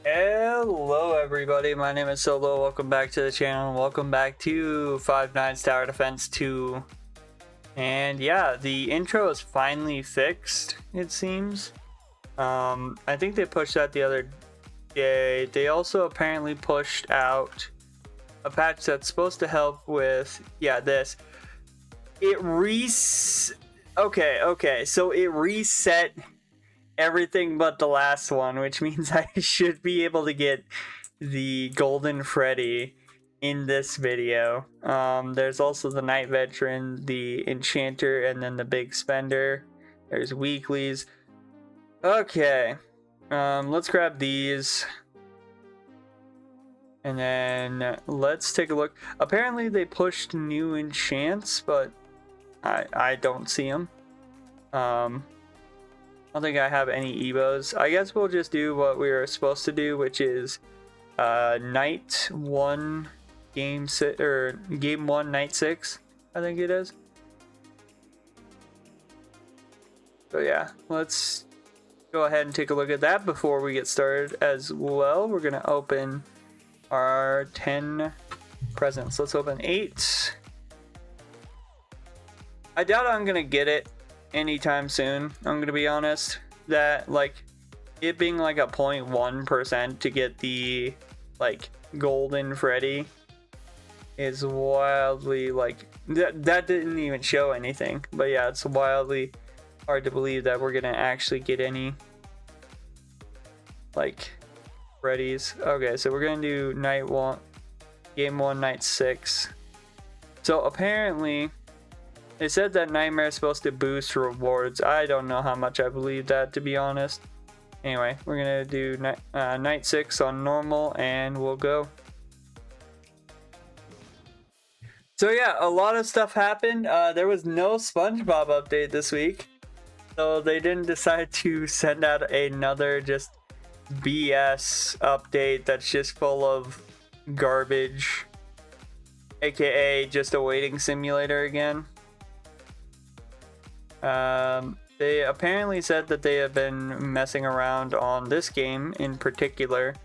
Hello everybody, my name is Solo. Welcome back to the channel. Welcome back to Five Nights Tower Defense 2. And yeah, the intro is finally fixed, it seems. I think they pushed that the other day. They also apparently pushed out a patch that's supposed to help with, this. So it reset everything but the last one, which means I should be able to get the Golden Freddy in this video. There's also the Night Veteran, the Enchanter, and then the Big Spender. There's weeklies. Okay, let's grab these. And then let's take a look. Apparently they pushed new enchants, but I don't see them. I don't think I have any Evos. I guess we'll just do what we were supposed to do, which is night 1 game 6 or game 1 night 6, I think it is. So yeah, let's go ahead and take a look at that before we get started as well. We're gonna open our 10 presents. Let's open 8. I doubt I'm gonna get it anytime soon. I'm gonna be honest, that like it being like a 0.1% to get the like Golden Freddy is wildly like that didn't even show anything. But yeah, it's wildly hard to believe that we're gonna actually get any like Freddy's. Okay, so we're gonna do night 1 game 1 night 6. So apparently they said that Nightmare is supposed to boost rewards. I don't know how much I believe that, to be honest. Anyway, we're gonna do night 6 on normal and we'll go. So yeah, a lot of stuff happened. There was no SpongeBob update this week, so they didn't decide to send out another just BS update that's just full of garbage, aka just a waiting simulator again. They apparently said that they have been messing around on this game in particular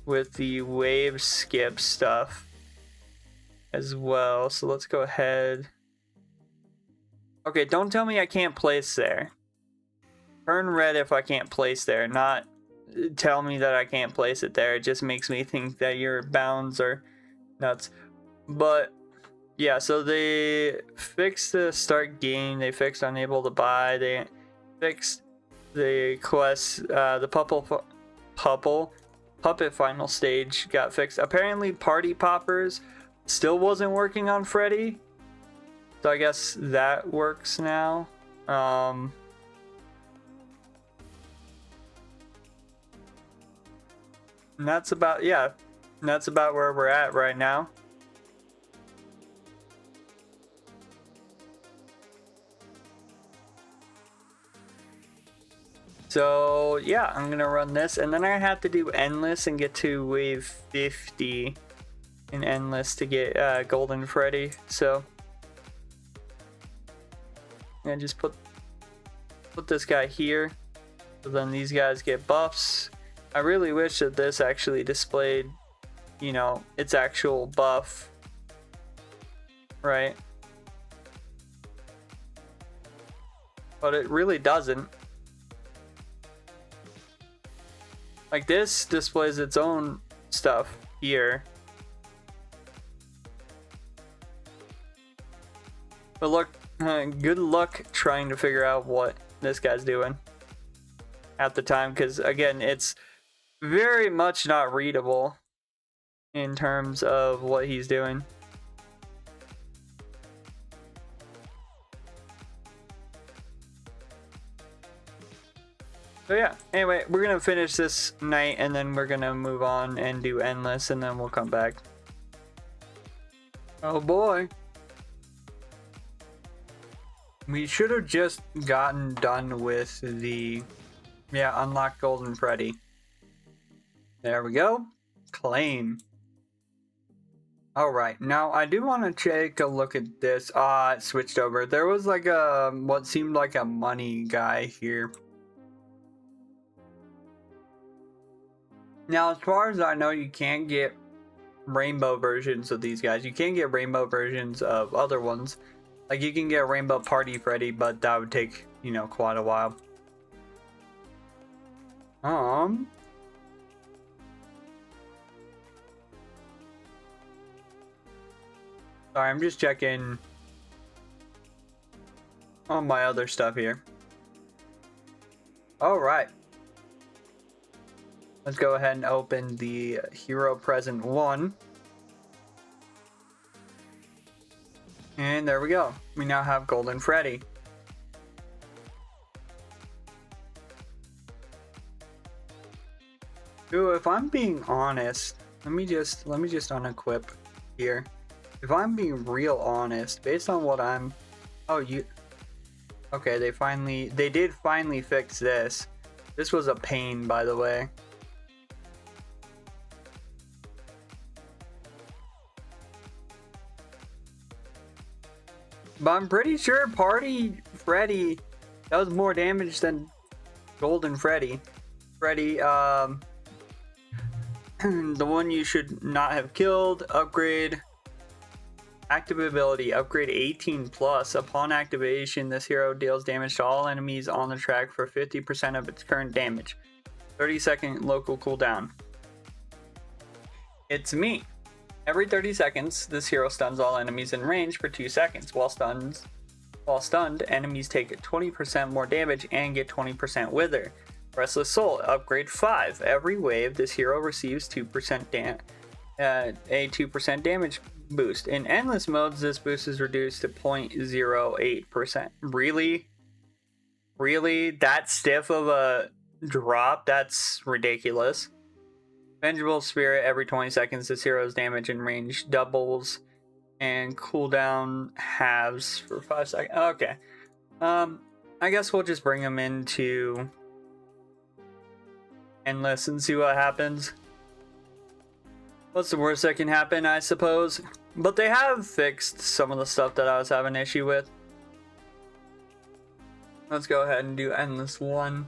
with the wave skip stuff as well. So let's go ahead. Okay, don't tell me I can't place there. Turn red if I can't place there, not tell me that I can't place it there. It just makes me think that your bounds are nuts. But yeah, so they fixed the start game, they fixed unable to buy, they fixed the quest, the puppet final stage got fixed. Apparently party poppers still wasn't working on Freddy, so I guess that works now. And that's about, yeah, that's about where we're at right now. So yeah, I'm gonna run this, and then I have to do endless and get to wave 50 in endless to get Golden Freddy. So yeah, just put this guy here, so then these guys get buffs. I really wish that this actually displayed, you know, its actual buff, right? But it really doesn't. Like, this displays its own stuff here. But look, good luck trying to figure out what this guy's doing at the time, because again, it's very much not readable in terms of what he's doing. So yeah, anyway, we're gonna finish this night and then we're gonna move on and do endless and then we'll come back. Oh boy. We should have just gotten done with the, unlock Golden Freddy. There we go. Claim. Alright, now I do want to take a look at this. It switched over. There was like a, what seemed like a money guy here. Now, as far as I know, you can't get rainbow versions of these guys. You can get rainbow versions of other ones. Like, you can get Rainbow Party Freddy, but that would take, you know, quite a while. Sorry, I'm just checking on my other stuff here. Alright. Let's go ahead and open the Hero Present 1. And there we go. We now have Golden Freddy. Ooh, if I'm being honest, let me just unequip here. If I'm being real honest, based on what I'm... Oh, you... Okay, they did finally fix this. This was a pain, by the way. But I'm pretty sure Party Freddy does more damage than Golden Freddy. Freddy, the one you should not have killed. Upgrade. Active ability. Upgrade 18 plus. Upon activation, this hero deals damage to all enemies on the track for 50% of its current damage. 30-second local cooldown. It's me. Every 30 seconds, this hero stuns all enemies in range for 2 seconds. While stunned, enemies take 20% more damage and get 20% wither. Restless Soul, upgrade 5. Every wave, this hero receives 2% a 2% damage boost. In endless modes, this boost is reduced to 0.08%. Really? Really? That stiff of a drop? That's ridiculous. Vengeable Spirit, every 20 seconds, this hero's damage and range doubles, and cooldown halves for 5 seconds. Okay. I guess we'll just bring him into Endless and see what happens. What's the worst that can happen, I suppose? But they have fixed some of the stuff that I was having an issue with. Let's go ahead and do Endless 1.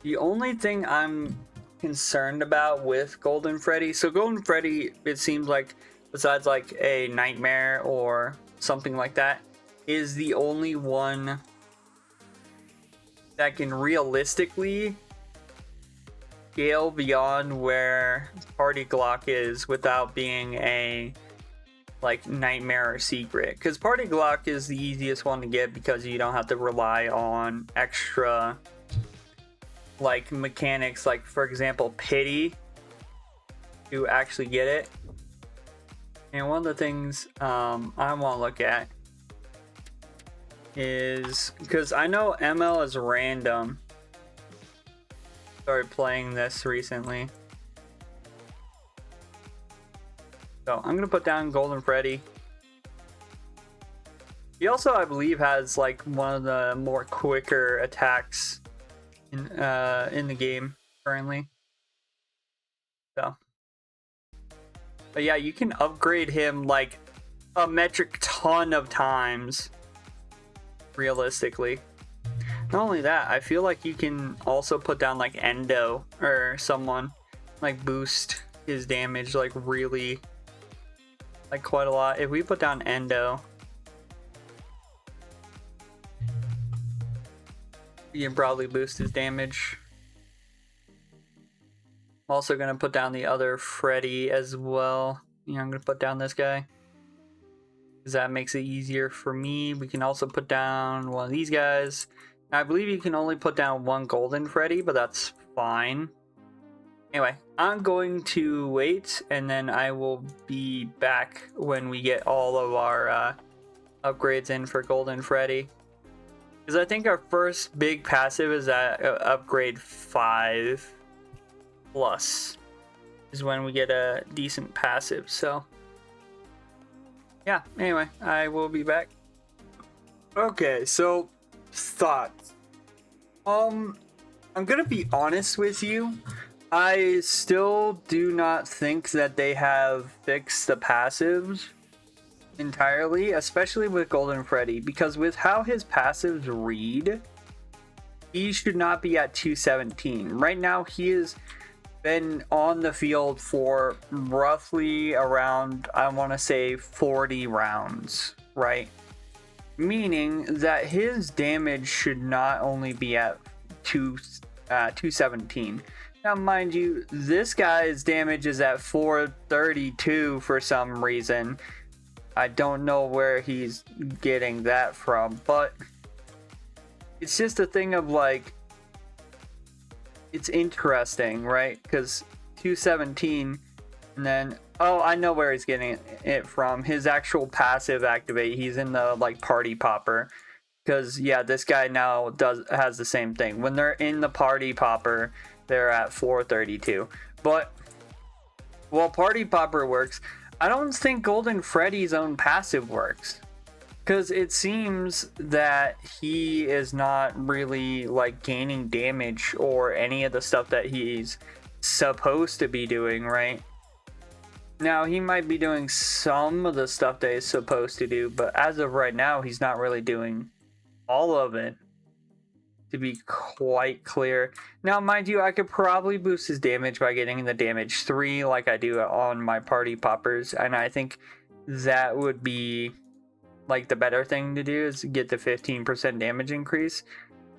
The only thing I'm concerned about with Golden Freddy, so Golden Freddy, it seems like, besides like a nightmare or something like that, is the only one that can realistically scale beyond where Party Glock is without being a like nightmare or secret. Because Party Glock is the easiest one to get because you don't have to rely on extra like mechanics, like for example pity, to actually get it. And one of the things I want to look at is, because I know ML is random, started playing this recently, so I'm gonna put down Golden Freddy. He also, I believe, has like one of the more quicker attacks in the game currently. So, but yeah, you can upgrade him like a metric ton of times, realistically. Not only that, I feel like you can also put down like Endo or someone, like boost his damage like really, like quite a lot. If we put down Endo, you can probably boost his damage. I'm also gonna put down the other Freddy as well. You know, I'm gonna put down this guy because that makes it easier for me. We can also put down one of these guys. I believe you can only put down one Golden Freddy, but that's fine. Anyway, I'm going to wait, and then I will be back when we get all of our upgrades in for Golden Freddy. Because I think our first big passive is at upgrade 5 plus is when we get a decent passive. So yeah, anyway, I will be back. Okay, so thoughts. I'm gonna be honest with you. I still do not think that they have fixed the passives entirely, especially with Golden Freddy, because with how his passives read, he should not be at 217. Right now, he has been on the field for roughly around, I want to say, 40 rounds, right? Meaning that his damage should not only be at 217. Now, mind you, this guy's damage is at 432 for some reason. I don't know where he's getting that from, but it's just a thing of like, it's interesting, right? Because 217, and then, oh, I know where he's getting it from. His actual passive activate, he's in the like party popper. Because yeah, this guy now has the same thing. When they're in the party popper, they're at 432. But while party popper works, I don't think Golden Freddy's own passive works. Because it seems that he is not really like gaining damage or any of the stuff that he's supposed to be doing, right? Now, he might be doing some of the stuff that he's supposed to do, but as of right now, he's not really doing all of it, to be quite clear. Now, mind you, I could probably boost his damage by getting the damage 3 like I do on my party poppers, and I think that would be like the better thing to do, is get the 15% damage increase.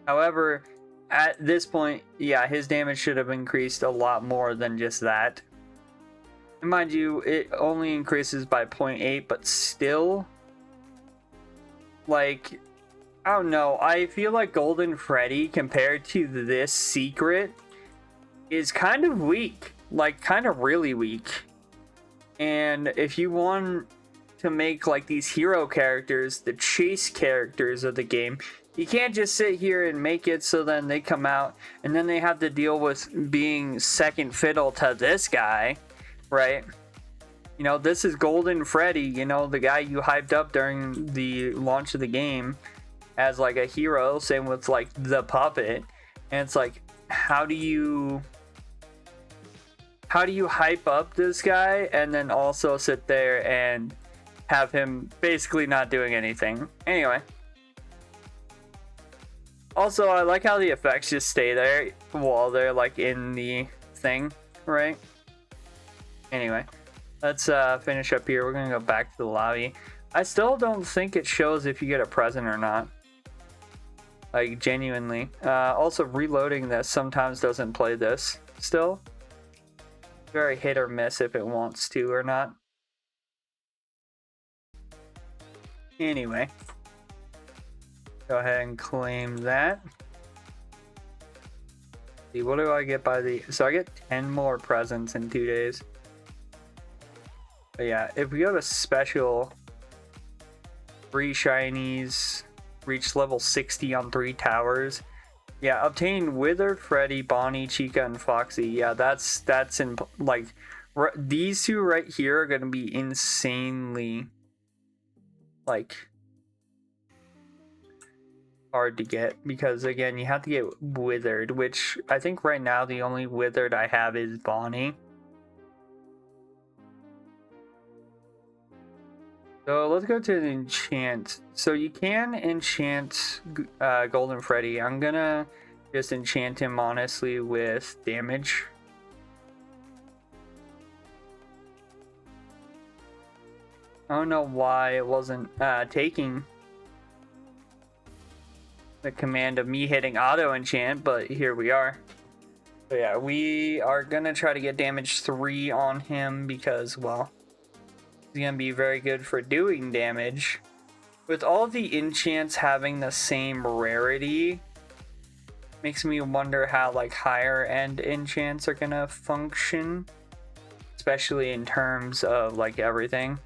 However, at this point, yeah, his damage should have increased a lot more than just that. And mind you, it only increases by 0.8, but still, like, I don't know, I feel like Golden Freddy compared to this secret is kind of weak, like kind of really weak. And if you want to make like these hero characters the chase characters of the game, you can't just sit here and make it so then they come out and then they have to deal with being second fiddle to this guy, right? You know, this is Golden Freddy, you know, the guy you hyped up during the launch of the game as like a hero. Same with like the puppet. And it's like, how do you hype up this guy and then also sit there and have him basically not doing anything? Anyway, also I like how the effects just stay there while they're like in the thing, right? Anyway, let's finish up here. We're gonna go back to the lobby. I still don't think it shows if you get a present or not, like genuinely. Also, reloading this sometimes doesn't play this still. Very hit or miss if it wants to or not. Anyway, go ahead and claim that. See, what do I get by the... So I get 10 more presents in 2 days. But yeah, if we go to special, 3 shinies, reach level 60 on 3 towers. Yeah, obtain Withered Freddy, Bonnie, Chica, and Foxy. Yeah, that's in like these two right here are gonna be insanely like hard to get, because again, you have to get Withered, which I think right now the only Withered I have is Bonnie. So let's go to the enchant. So you can enchant Golden Freddy. I'm gonna just enchant him honestly with damage. I don't know why it wasn't taking the command of me hitting auto enchant, but here we are. So yeah, we are gonna try to get damage 3 on him because, well, he's gonna be very good for doing damage. With all the enchants having the same rarity, makes me wonder how like higher end enchants are gonna function, especially in terms of like everything,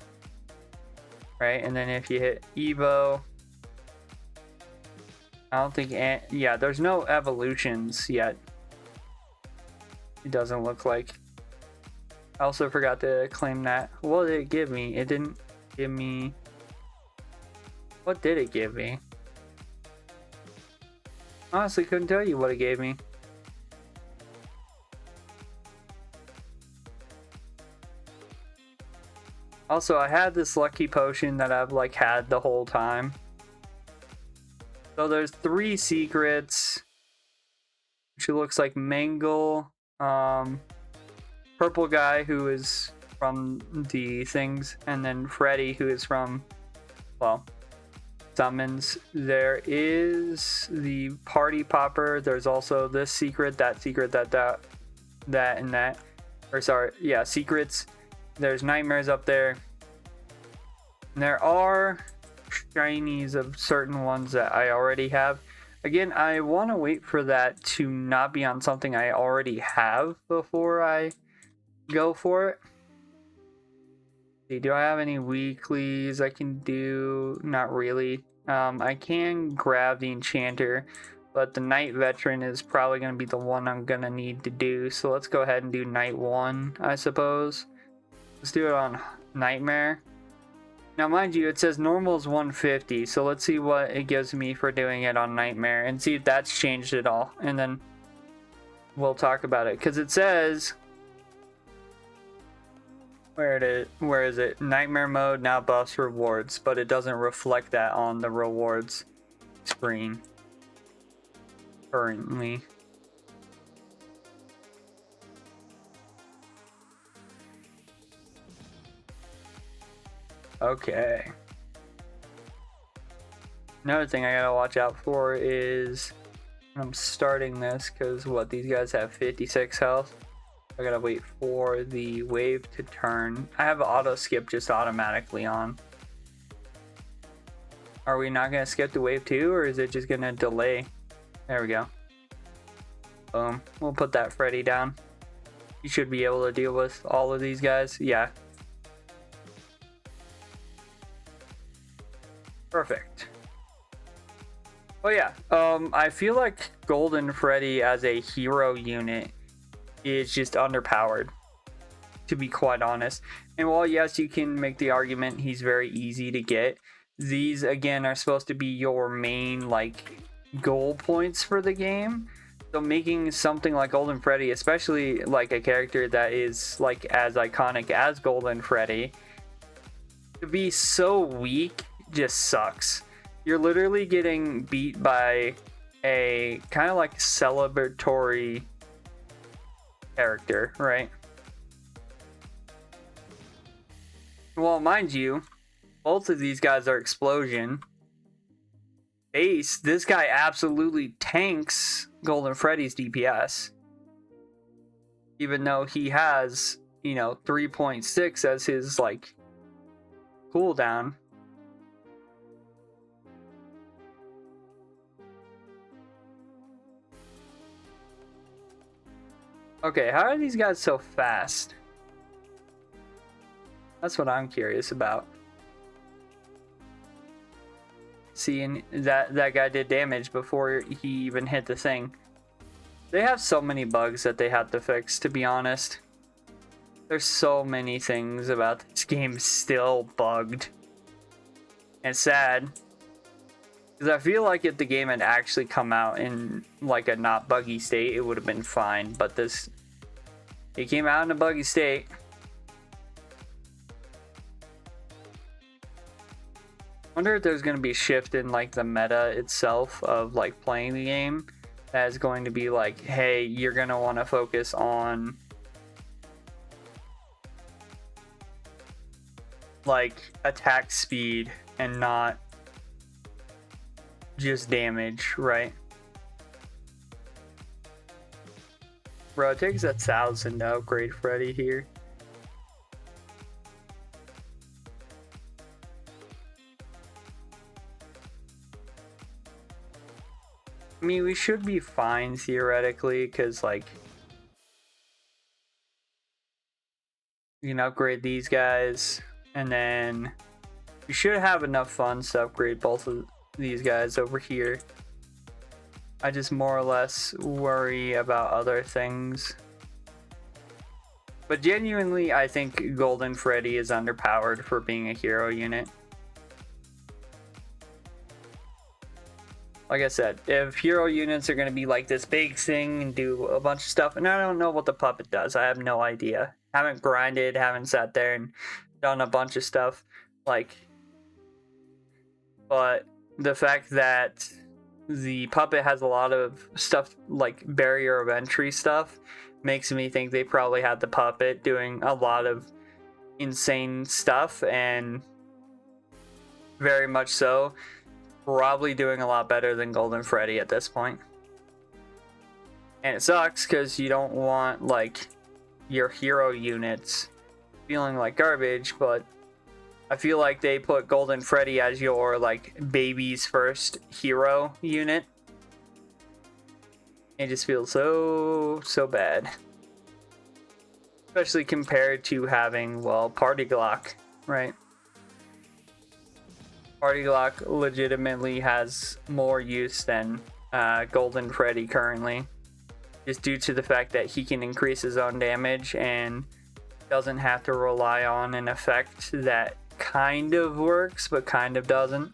right? And then if you hit Evo, I don't think, yeah, there's no evolutions yet. It doesn't look like. I also forgot to claim that. What did it give me? It didn't give me... What did it give me? Honestly, couldn't tell you what it gave me. Also, I had this lucky potion that I've like had the whole time. So there's 3 secrets. which looks like Mangle. Purple guy who is from the things, and then Freddy who is from, well, summons. There is the party popper. There's also this secret, that, and that. Or sorry, yeah, secrets. There's nightmares up there. And there are shinies of certain ones that I already have. Again, I want to wait for that to not be on something I already have before I go for it. See, do I have any weeklies I can do? Not really. I can grab the enchanter, but the night veteran is probably going to be the one I'm going to need to do. So let's go ahead and do night 1, I suppose. Let's do it on nightmare. Now, mind you, it says normal is 150, so let's see what it gives me for doing it on nightmare and see if that's changed at all. And then we'll talk about it, because it says, where is it? Nightmare mode now buffs rewards, but it doesn't reflect that on the rewards screen currently. Okay. Another thing I gotta watch out for is when I'm starting this, because what, these guys have 56 health. I gotta wait for the wave to turn. I have auto skip just automatically on. Are we not gonna skip the wave too, or is it just gonna delay? There we go. Boom. We'll put that Freddy down. You should be able to deal with all of these guys. Yeah. Perfect. Oh yeah. I feel like Golden Freddy as a hero unit is just underpowered, to be quite honest. And while yes, you can make the argument he's very easy to get, these again are supposed to be your main like goal points for the game. So making something like Golden Freddy, especially like a character that is like as iconic as Golden Freddy, to be so weak just sucks. You're literally getting beat by a kind of like celebratory character, right? Well, mind you, both of these guys are explosion. Base, this guy absolutely tanks Golden Freddy's DPS. Even though he has, 3.6 as his, like, cooldown. Okay, how are these guys so fast? That's what I'm curious about. Seeing that guy did damage before he even hit the thing. They have so many bugs that they have to fix, to be honest. There's so many things about this game still bugged. And sad. Because I feel like if the game had actually come out in like a not buggy state, it would have been fine. But it came out in a buggy state. I wonder if there's going to be a shift in like the meta itself of like playing the game. That is going to be like, hey, you're going to want to focus on like attack speed and not just damage, right? Bro, it takes 1,000 to upgrade Freddy here. I mean, we should be fine theoretically, because like you can upgrade these guys, and then you should have enough funds to upgrade both of these guys over here. I just more or less worry about other things. But genuinely, I think Golden Freddy is underpowered for being a hero unit. Like I said, if hero units are going to be like this big thing and do a bunch of stuff, and I don't know what the puppet does, I have no idea. Haven't grinded, haven't sat there and done a bunch of stuff, like, but the fact that the puppet has a lot of stuff like barrier of entry stuff. Makes me think they probably had the puppet doing a lot of insane stuff, and very much so, probably doing a lot better than Golden Freddy at this point. And it sucks because you don't want like your hero units feeling like garbage, but I feel like they put Golden Freddy as your like baby's first hero unit. It just feels so bad. Especially compared to having, well, Party Glock, right? Party Glock legitimately has more use than Golden Freddy currently. Just due to the fact that he can increase his own damage and doesn't have to rely on an effect that kind of works but kind of doesn't.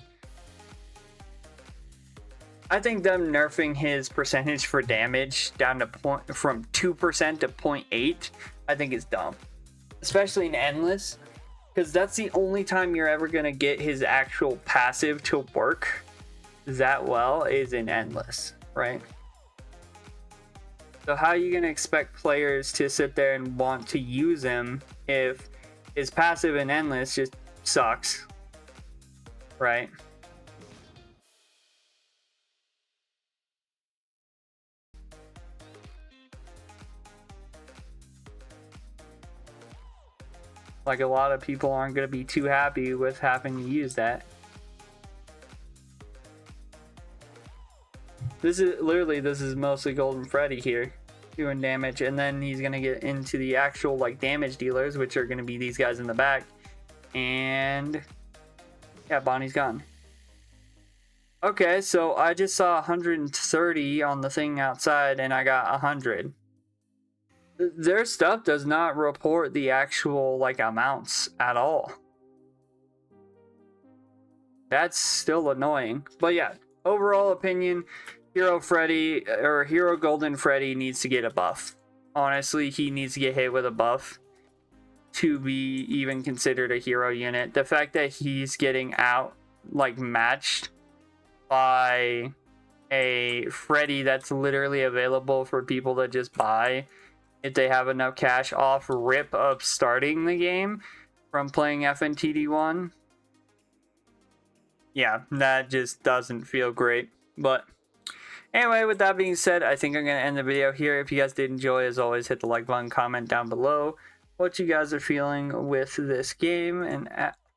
I think them nerfing his percentage for damage down to from 2% to 0.8, I think is dumb. Especially in Endless, because that's the only time you're ever going to get his actual passive to work that well is in Endless, right? So how are you going to expect players to sit there and want to use him if his passive in Endless just sucks, right? Like, a lot of people aren't going to be too happy with having to use that. This is mostly Golden Freddy here doing damage, and then he's going to get into the actual like damage dealers, which are going to be these guys in the back. And yeah, Bonnie's gone. Okay, so I just saw 130 on the thing outside and I got 100. Their stuff does not report the actual like amounts at all. That's still annoying. But yeah, overall opinion, Hero Golden Freddy needs to get a buff. Honestly, he needs to get hit with a buff to be even considered a hero unit. The fact that he's getting out like matched by a Freddy that's literally available for people to just buy if they have enough cash off rip of starting the game from playing FNTD1. Yeah, that just doesn't feel great. But anyway, with that being said, I think I'm going to end the video here. If you guys did enjoy, as always, hit the like button, comment down below what you guys are feeling with this game. And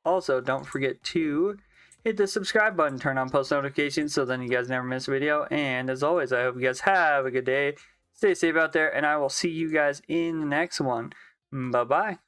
also, don't forget to hit the subscribe button, turn on post notifications so then you guys never miss a video. And as always, I hope you guys have a good day. Stay safe out there, and I will see you guys in the next one. Bye-bye.